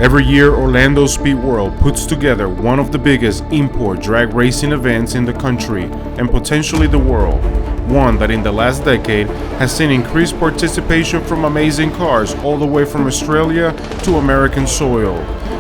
Every year, Orlando Speed World puts together one of the biggest import drag racing events in the country and potentially the world. One that in the last decade has seen increased participation from amazing cars all the way from Australia to American soil.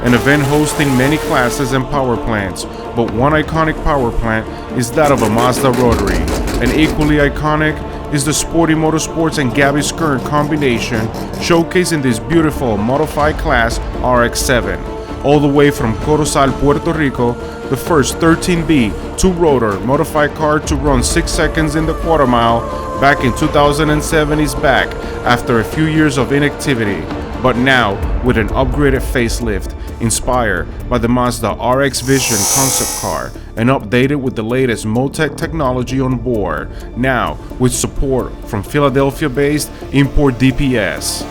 An event hosting many classes and power plants, but one iconic power plant is that of a Mazda rotary. And equally iconic is the Sporty Motorsports and Skern combination, showcasing this beautiful modified class RX-7. All the way from Corozal, Puerto Rico, the first 13B two-rotor modified car to run 6 seconds in the quarter mile back in 2007 is back after a few years of inactivity, but now with an upgraded facelift inspired by the Mazda RX Vision concept car and updated with the latest Motec technology on board, now with support from Philadelphia-based Import DPS.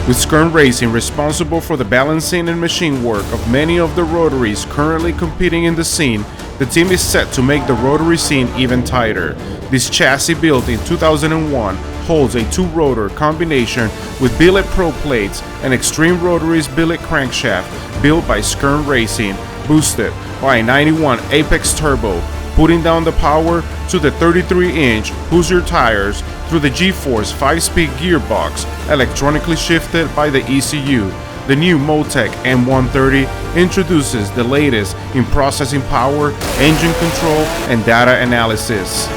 With Skern Racing responsible for the balancing and machine work of many of the rotaries currently competing in the scene, the team is set to make the rotary scene even tighter. This chassis, built in 2001, holds a two-rotor combination with billet pro plates and Extreme Rotaries billet crankshaft built by Skern Racing, boosted by a 91 Apex turbo, putting down the power to the 33-inch Hoosier tires through the G-Force 5-speed gearbox, electronically shifted by the ECU. The new Motec M130 introduces the latest in processing power, engine control, and data analysis.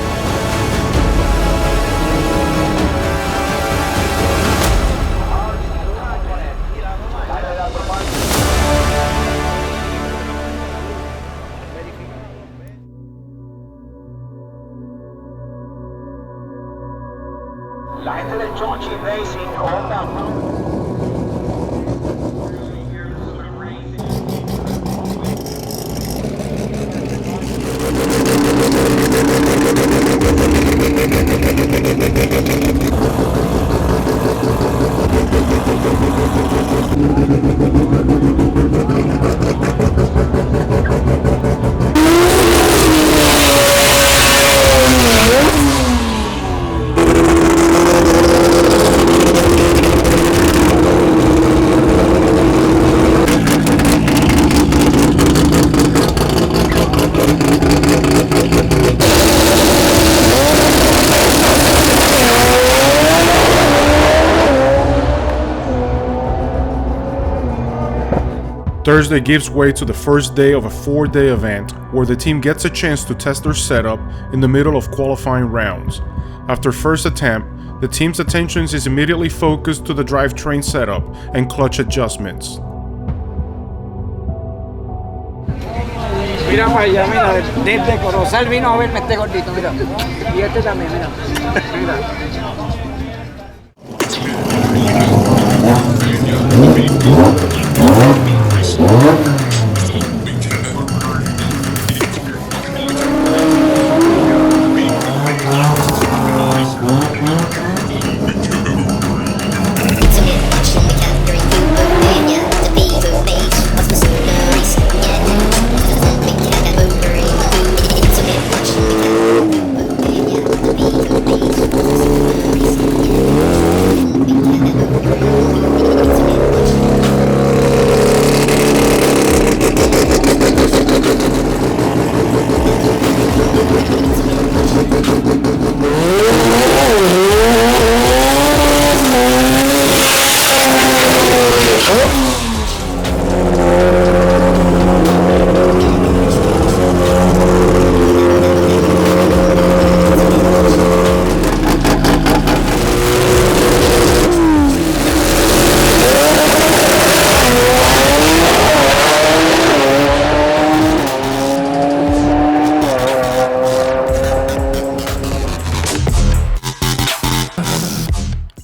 La gente del Sporty Racing, Thursday gives way to the first day of a 4-day event where the team gets a chance to test their setup in the middle of qualifying rounds. After first attempt, the team's attention is immediately focused to the drivetrain setup and clutch adjustments. Mira para allá, mira, desde Corozal vino a verme este gordito, mira. Y este también, mira.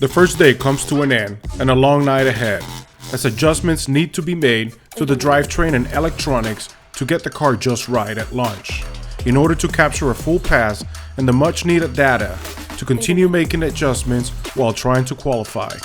The first day comes to an end and a long night ahead, as adjustments need to be made to the drivetrain and electronics to get the car just right at launch, in order to capture a full pass and the much needed data to continue making adjustments while trying to qualify.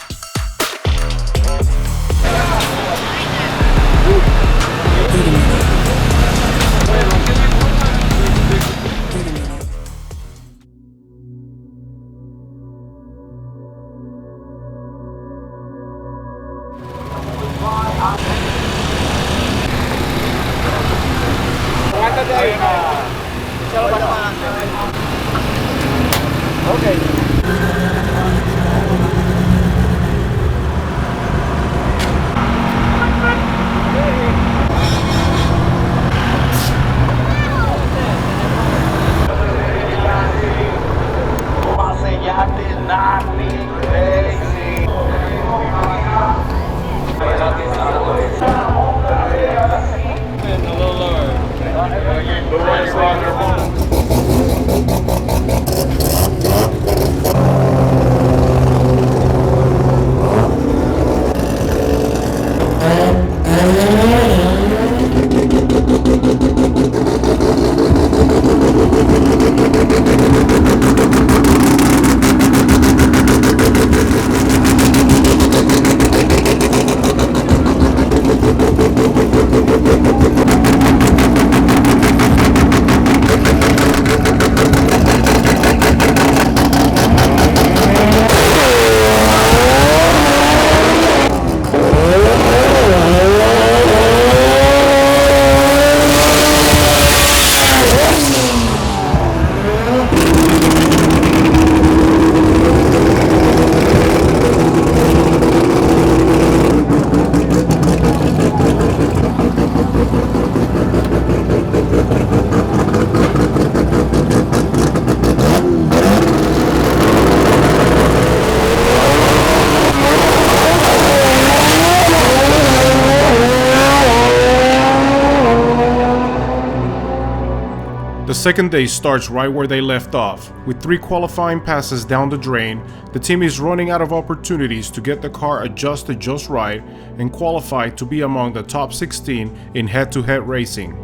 The second day starts right where they left off. With 3 qualifying passes down the drain, the team is running out of opportunities to get the car adjusted just right and qualify to be among the top 16 in head-to-head racing.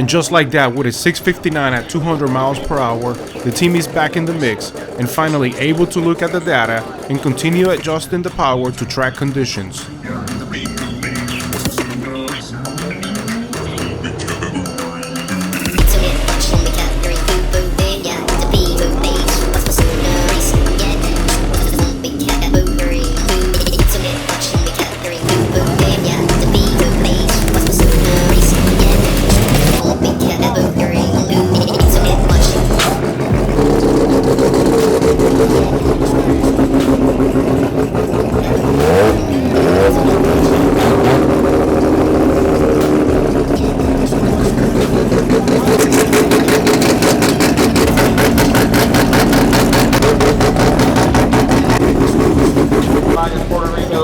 And just like that, with a 659 at 200 miles per hour, the team is back in the mix and finally able to look at the data and continue adjusting the power to track conditions. Puerto Rico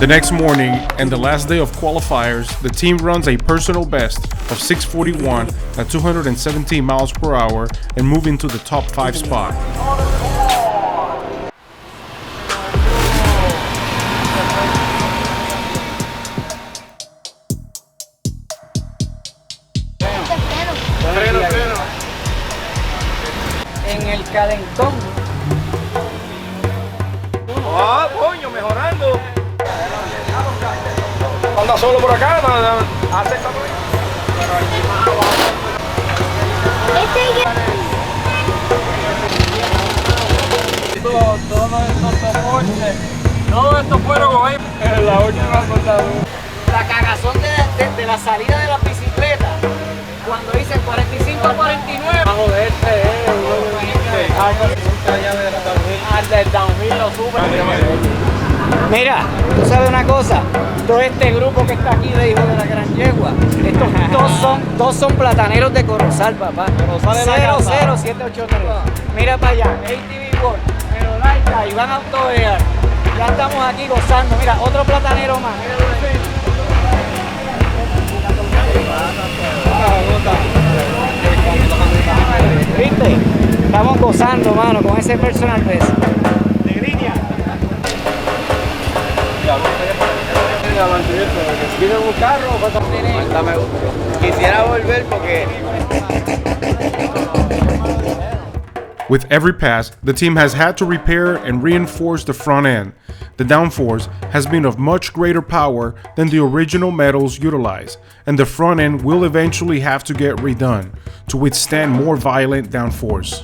The next morning and the last day of qualifiers, the team runs a personal best of 6:41 at 217 miles per hour and move into the top 5 spot. En el calentón. Ah, coño, mejorando. Anda solo por acá, hace esta todo esto fueron hoy en la última cortadura. La cagazón de la salida de la bicicleta, cuando dice 45 a 49. Bajo de al del downhill lo sube. Mira, tú sabes una cosa, todo este grupo que está aquí de hijos de la gran yegua, estos dos son plataneros de Corozal, papá. 00783. Mira para allá, ATV World, pero Laika, Iván Autovear. Ya estamos aquí gozando. Mira, otro platanero más. ¿Viste? Estamos gozando, mano, con ese personal best. De Griña. un carro, quisiera volver porque With every pass, the team has had to repair and reinforce the front end. The downforce has been of much greater power than the original metals utilized, and the front end will eventually have to get redone to withstand more violent downforce.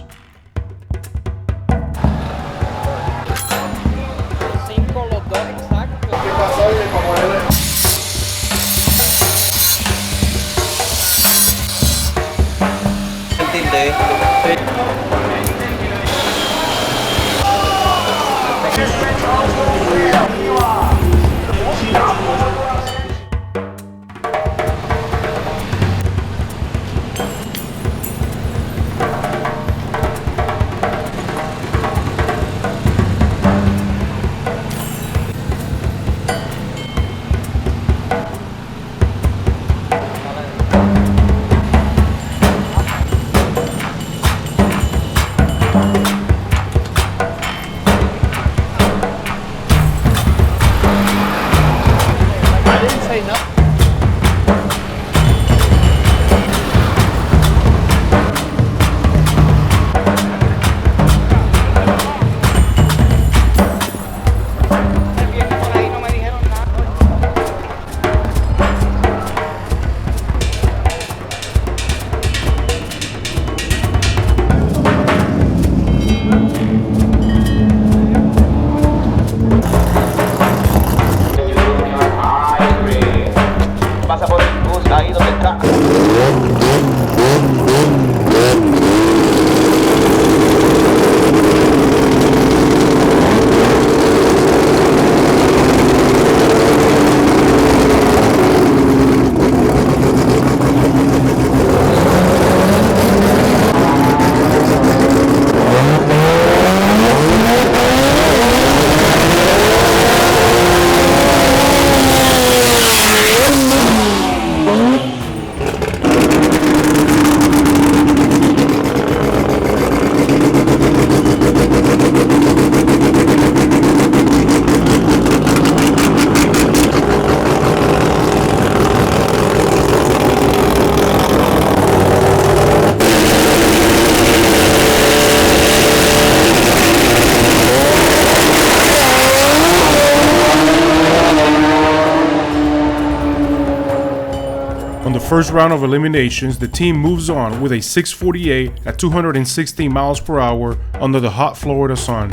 On the first round of eliminations, the team moves on with a 6:48 at 216 miles per hour under the hot Florida sun.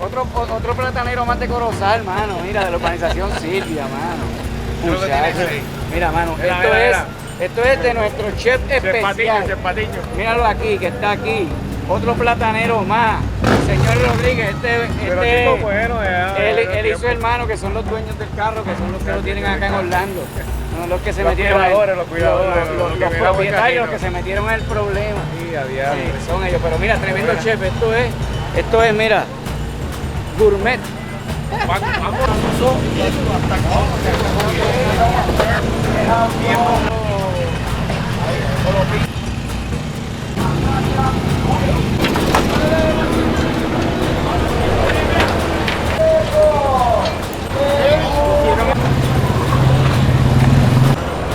Otro platanero más de Corozal, mano. Mira, de la urbanización Silvia, mano. Muchacho. Mira, mano, esto es de nuestro chef especial. Míralo aquí, que está aquí. Otro platanero más. Señor Rodríguez, él y su hermano, que son los dueños del carro, que son los que lo tienen acá en Orlando. Son los que se Los metieron cuidadores, los cuidadores, los los que miran buen propietarios camino. que se metieron en el problema. Sí, a diablo. Sí, son ellos, pero mira, tremendo chef, esto es, mira, gourmet.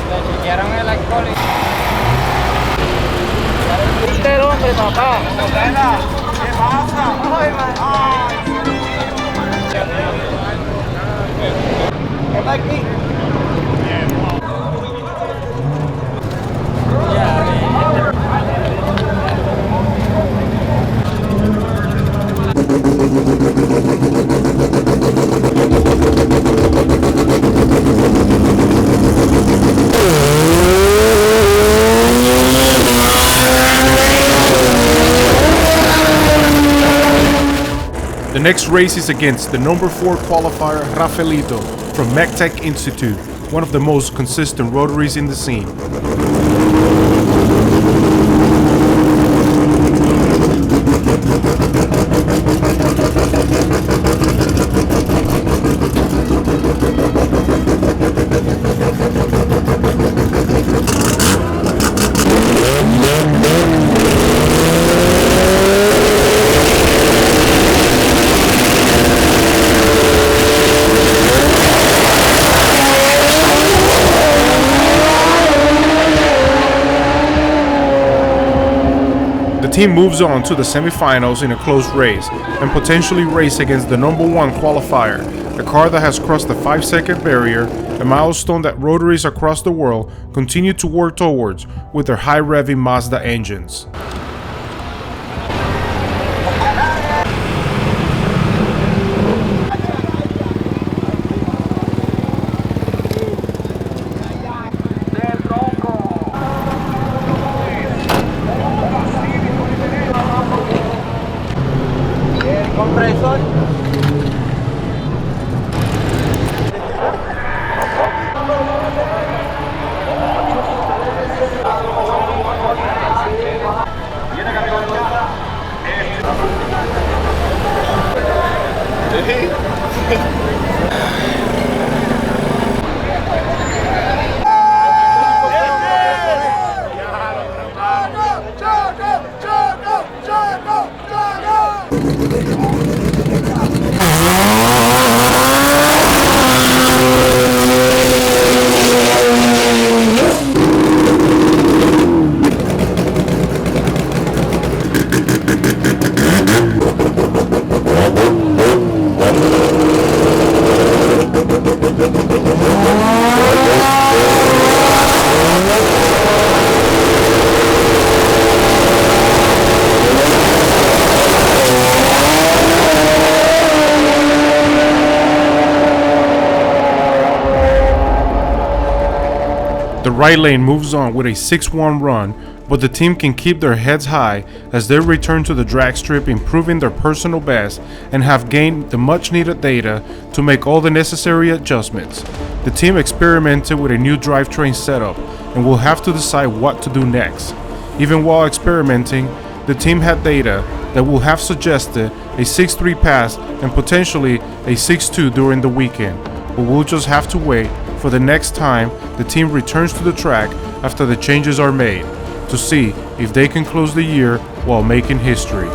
Le chequearon el alcohol Este el hombre, papá. ¿Qué pasa? Ay, man. ¿Qué tal aquí? The next race is against the number 4 qualifier Rafaelito from MechTech Institute, one of the most consistent rotaries in the scene. The team moves on to the semifinals in a close race and potentially race against the number 1 qualifier, a car that has crossed the 5-second barrier, a milestone that rotaries across the world continue to work towards with their high-revving Mazda engines. Compresor. The right lane moves on with a 6-1 run, but the team can keep their heads high as they return to the drag strip, improving their personal best and have gained the much needed data to make all the necessary adjustments. The team experimented with a new drivetrain setup and will have to decide what to do next. Even while experimenting, the team had data that will have suggested a 6-3 pass and potentially a 6-2 during the weekend, but we'll just have to wait for the next time the team returns to the track after the changes are made to see if they can close the year while making history.